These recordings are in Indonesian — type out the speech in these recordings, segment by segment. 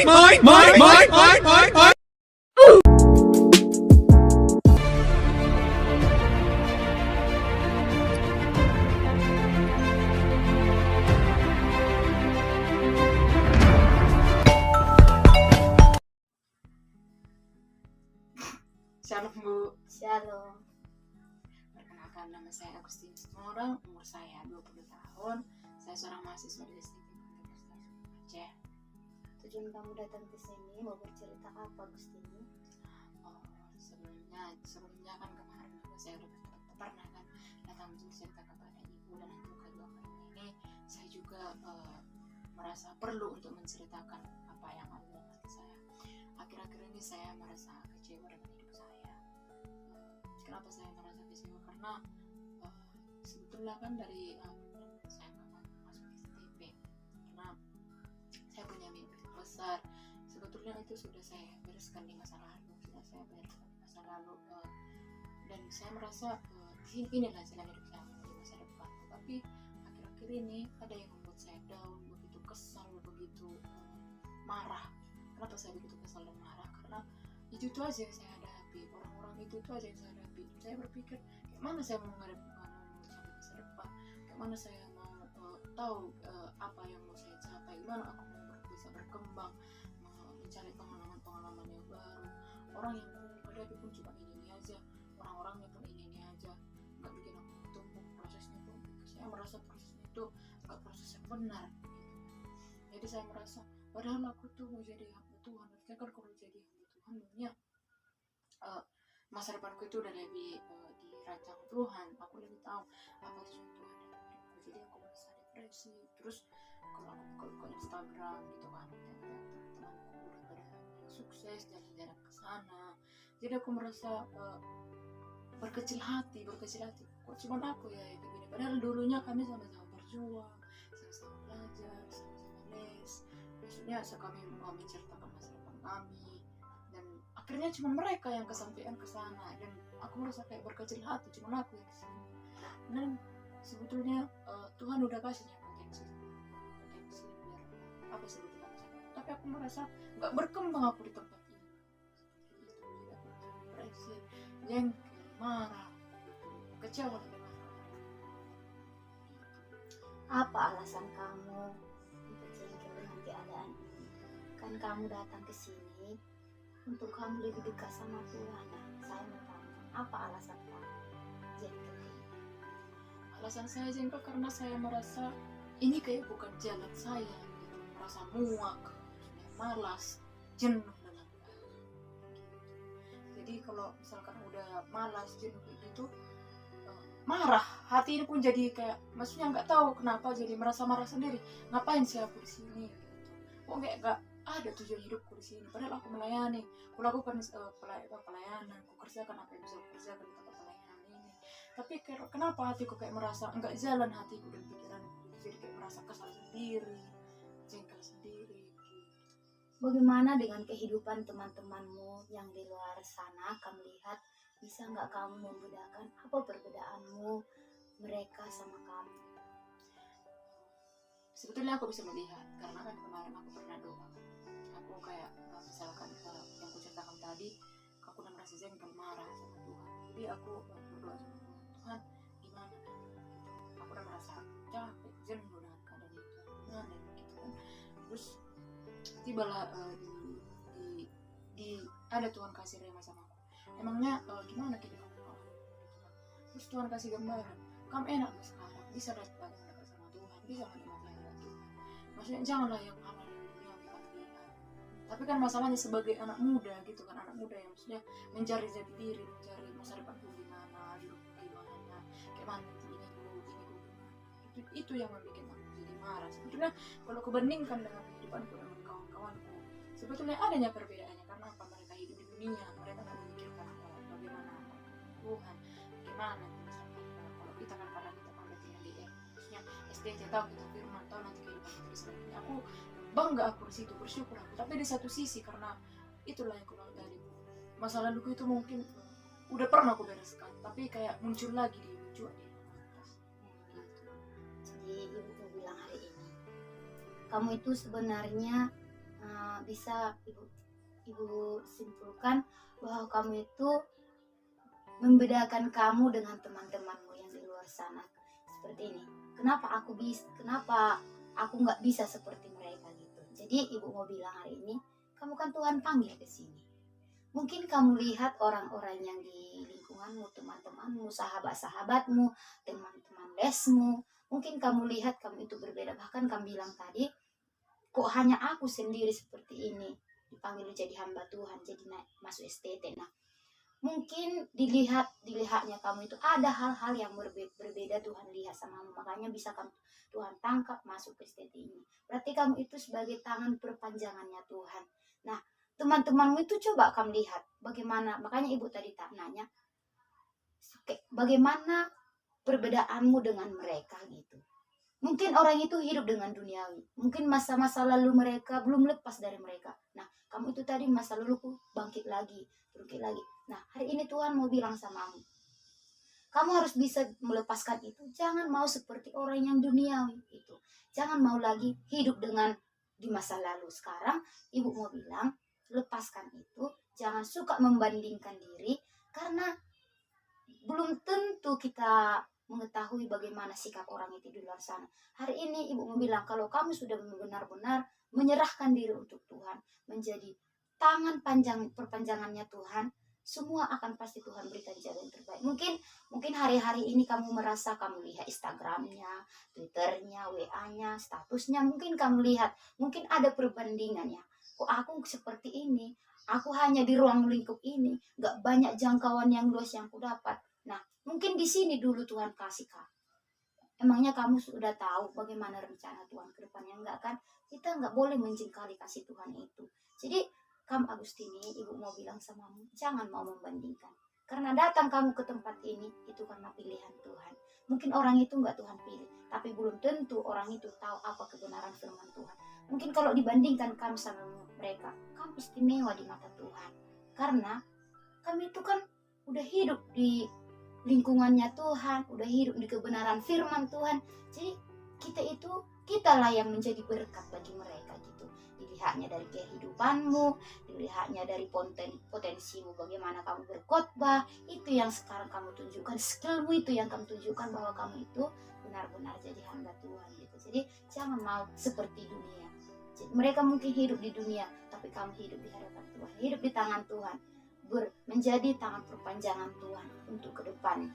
Shalom Bu. Shalom. Perkenalkan, nama saya Agustinus Tumorang, umur saya 20 tahun. Saya seorang mahasiswa di STT Universitas Aceh. Tujuan kamu datang ke sini mau bercerita apa, Agustini? Sebelumnya kan kemarin juga saya pernah kan datang bercerita kepada ibu, dan untuk kedua kalinya ini saya juga merasa perlu untuk menceritakan apa yang ada dalam hati saya. Akhir-akhir ini saya merasa kecewa dengan hidup saya. Kenapa saya merasa kecewa? Karena sebetulnya kan dari saya masuk STP, karena saya punya mimpi besar. Sebetulnya itu sudah saya bereskan di masa lalu, dan saya merasa inilah jalan hidup saya di masa depan. Tapi akhir-akhir ini ada yang membuat saya down, begitu kesal, begitu marah. Kenapa saya begitu kesal dan marah? Karena itu aja yang saya hadapi, orang-orang itu aja yang saya hadapi. Saya berpikir, kayak mana saya mau menghadapi masa depan, kayak mana saya mau tahu apa yang mau saya capai, gimana aku mau bisa berkembang, mencari pengalaman yang baru. Orang yang mau hadapi pun cuma ini aja, orang-orangnya pun ini aja, nggak bikin aku tumbuh. Prosesnya pun saya merasa prosesnya itu nggak proses yang benar gitu. Jadi saya merasa padahal aku tuh mau jadi hamba Tuhan. Artinya kan kalau jadi hamba Tuhan dunia masa depanku itu udah lebih dirancang Tuhan. Aku lebih tahu apa tujuan Tuhan dalam hidupku. Jadi aku merasa depresi. Terus kalau aku buka Instagram gitu kan, teman-temanku udah pada sukses, jalan-jalan ke sana. Jadi aku merasa berkecil hati. Kok cuma aku ya yang begini? Padahal dulunya kami sama-sama berjuang, sama-sama belajar, sama-sama les. Maksudnya kami mau menceritakan masa depan kami, dan akhirnya cuma mereka yang kesampaian ke sana, dan aku merasa kayak berkecil hati, cuma aku yang kesini. Dan sebetulnya Tuhan udah kasih potensi biar apa sebetulnya, tapi aku merasa nggak berkembang aku di tempat ini. Depresi, jengkel, marah, kecewa dengan Apa alasan kamu untuk jengkel dengan keadaan ini? Kan kamu datang ke sini untuk kamu lebih dekat sama Tuhan. Nah, saya mau tanya, apa alasan kamu jengkel ini? Alasan saya jengkel karena saya merasa ini kayak bukan jalan saya gitu. Merasa muak, malas, jenuh dengan jadi kalau misalkan udah malas, jenuh gitu, marah, hati ini pun jadi kayak, maksudnya nggak tahu kenapa jadi merasa marah sendiri. Ngapain sih aku di sini gitu? Kok nggak ada tujuan hidupku di sini? Padahal aku melayani, aku lakukan pelayanan, aku kerjakan apa yang bisa aku kerjakan di tempat pelayanan ini. Tapi kenapa hatiku kayak merasa nggak jalan, hatiku dan pikiranku jadi kayak merasa kesal sendiri, jengkel sendiri. Bagaimana dengan kehidupan teman-temanmu yang di luar sana? Kamu lihat, bisa nggak kamu membedakan apa perbedaanmu mereka sama kamu? Sebetulnya aku bisa melihat, karena kan kemarin aku pernah doa. Aku kayak misalkan yang aku ceritakan tadi, aku udah merasa jengkel, marah sama Tuhan. Jadi aku berdoa sama Tuhan, gimana? Aku udah merasa capek, jenuh dengan keadaan itu, gimana gitu kan. Terus tibalah ada Tuhan kasih rema sama aku. Emangnya gimana kita kamu gitu kan. Terus Tuhan kasih gambaran, kamu enak gak sekarang, bisa dekat sama Tuhan, bisa menikmati hadirat Tuhan. Maksudnya janganlah yang hal-hal yang kamu lihat. Tapi kan masalahnya sebagai anak muda gitu kan, anak muda yang maksudnya mencari jati diri, mencari masa depanku gimana, hidupku gimana, kayak mana ini itu yang membuat aku jadi marah. Sebetulnya kalau kubandingkan dengan kehidupanku dengan kawan-kawanku, sebetulnya adanya perbedaannya. Karena apa? Mereka hidup di dunia, mereka nggak memikirkan bagaimana Tuhan, bagaimana misalkan kalau kita kan, karena kita kan tinggal di maksudnya SDC, tahu kita firman, tahu nanti kehidupan kita di selanjutnya. Aku bangga, aku di situ, bersyukur aku. Tapi di satu sisi, karena itulah yang aku bilang tadi, masa laluku itu mungkin udah pernah aku bereskan, tapi kayak muncul lagi di atas. Jadi ibu bilang hari ini, kamu itu sebenarnya bisa ibu simpulkan bahwa kamu itu membedakan kamu dengan teman-temanmu yang di luar sana seperti ini. Kenapa aku nggak bisa seperti mereka gitu. Jadi ibu mau bilang hari ini, kamu kan Tuhan panggil ke sini. Mungkin kamu lihat orang-orang yang di lingkunganmu, teman-temanmu, sahabat-sahabatmu, teman-teman lesmu, mungkin kamu lihat kamu itu berbeda. Bahkan kamu bilang tadi, kok hanya aku sendiri seperti ini dipanggil jadi hamba Tuhan, jadi masuk STT. Nah, mungkin dilihatnya kamu itu ada hal-hal yang berbeda Tuhan lihat sama kamu, makanya bisa kamu Tuhan tangkap masuk ke STT ini. Berarti kamu itu sebagai tangan perpanjangannya Tuhan. Nah, teman-temanmu itu coba kamu lihat bagaimana, makanya ibu tadi tak nanya bagaimana perbedaanmu dengan mereka gitu. Mungkin orang itu hidup dengan duniawi, mungkin masa-masa lalu mereka belum lepas dari mereka. Nah, kamu itu tadi masa laluku bangkit lagi. Nah, hari ini Tuhan mau bilang samamu, kamu harus bisa melepaskan itu. Jangan mau seperti orang yang duniawi itu. Jangan mau lagi hidup dengan di masa lalu. Sekarang ibu mau bilang, lepaskan itu. Jangan suka membandingkan diri, karena belum tentu kita mengetahui bagaimana sikap orang itu di luar sana. Hari ini ibu mau bilang, kalau kamu sudah benar-benar menyerahkan diri untuk Tuhan, menjadi tangan perpanjangannya Tuhan, semua akan pasti Tuhan berikan jalan yang terbaik. Mungkin hari-hari ini kamu merasa kamu lihat Instagramnya, Twitternya, WA-nya, statusnya, mungkin kamu lihat, mungkin ada perbandingannya. Kok aku seperti ini? Aku hanya di ruang lingkup ini, gak banyak jangkauan yang luas yang aku dapat. Nah, mungkin di sini dulu Tuhan kasih kamu. Emangnya kamu sudah tahu bagaimana rencana Tuhan ke depannya? Enggak kan? Kita enggak boleh menjengkali kasih Tuhan itu. Jadi, kamu Agustini, ibu mau bilang samamu, jangan mau membandingkan. Karena datang kamu ke tempat ini, itu karena pilihan Tuhan. Mungkin orang itu enggak Tuhan pilih, tapi belum tentu orang itu tahu apa kebenaran firman Tuhan. Mungkin kalau dibandingkan kamu sama mereka, kamu istimewa di mata Tuhan. Karena kami itu kan udah hidup di lingkungannya Tuhan, udah hidup di kebenaran firman Tuhan. Jadi kitalah yang menjadi berkat bagi mereka gitu. Dilihatnya dari kehidupanmu, dilihatnya dari potensimu, bagaimana kamu berkhotbah, itu yang sekarang kamu tunjukkan, skillmu itu yang kamu tunjukkan bahwa kamu itu benar-benar jadi hamba Tuhan gitu. Jadi jangan mau seperti dunia. Jadi, mereka mungkin hidup di dunia, tapi kamu hidup di hadapan Tuhan, hidup di tangan Tuhan, menjadi tangan perpanjangan Tuhan untuk ke depan.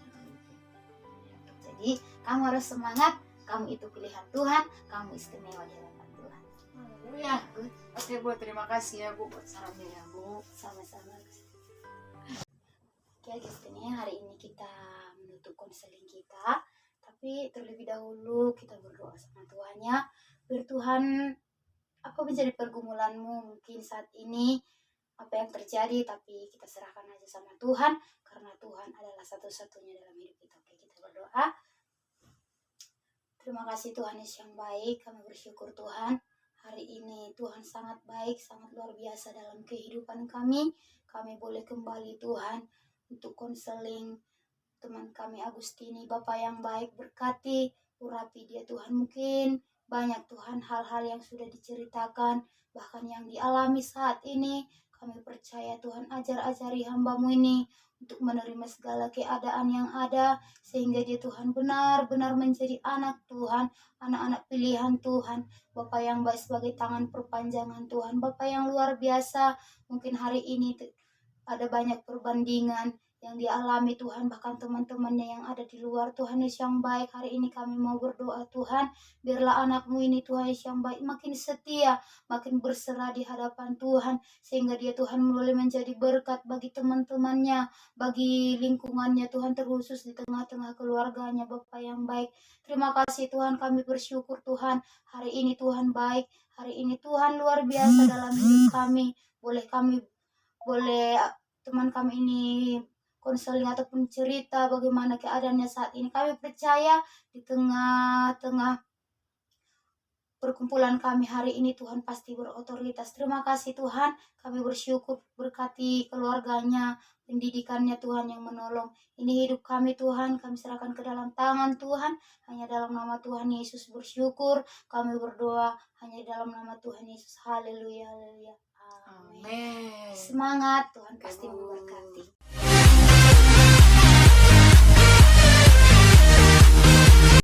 Jadi kamu harus semangat, kamu itu pilihan Tuhan, kamu istimewa di hadapan Tuhan. Haleluya. Oke Bu, terima kasih ya Bu buat sarannya ya Bu. Sama-sama. Oke guys, ini hari ini kita menutup konseling kita, tapi terlebih dahulu kita berdoa sama Tuhannya. Biar Tuhan, apa menjadi pergumulanmu mungkin saat ini, apa yang terjadi, tapi kita serahkan aja sama Tuhan, karena Tuhan adalah satu-satunya dalam hidup kita. Oke, kita berdoa. Terima kasih Tuhan Yesus yang baik, kami bersyukur Tuhan. Hari ini Tuhan sangat baik, sangat luar biasa dalam kehidupan kami. Kami boleh kembali Tuhan untuk konseling teman kami Agustini. Bapak yang baik, berkati, urapi dia Tuhan. Mungkin banyak Tuhan hal-hal yang sudah diceritakan, bahkan yang dialami saat ini. Kami percaya Tuhan, ajari hamba-Mu ini untuk menerima segala keadaan yang ada, sehingga dia Tuhan benar-benar menjadi anak Tuhan, anak-anak pilihan Tuhan. Bapak yang baik sebagai tangan perpanjangan Tuhan, Bapak yang luar biasa. Mungkin hari ini ada banyak perbandingan yang dialami Tuhan, bahkan teman-temannya yang ada di luar. Tuhan Yesus yang baik, hari ini kami mau berdoa Tuhan, biarlah anak-Mu ini Tuhan Yesus yang baik makin setia, makin berserah di hadapan Tuhan, sehingga dia Tuhan boleh menjadi berkat bagi teman-temannya, bagi lingkungannya Tuhan, terkhusus di tengah-tengah keluarganya. Bapak yang baik, terima kasih Tuhan, kami bersyukur Tuhan, hari ini Tuhan baik, hari ini Tuhan luar biasa dalam hidup kami. Boleh teman kami ini konseling ataupun cerita bagaimana keadaannya saat ini. Kami percaya di tengah-tengah perkumpulan kami hari ini Tuhan pasti berotoritas. Terima kasih Tuhan, kami bersyukur berkati keluarganya, pendidikannya Tuhan yang menolong. Ini hidup kami Tuhan, kami serahkan ke dalam tangan Tuhan. Hanya dalam nama Tuhan Yesus bersyukur, kami berdoa hanya dalam nama Tuhan Yesus. Haleluya, haleluya. Amin. Amin. Semangat, Tuhan pasti Amin.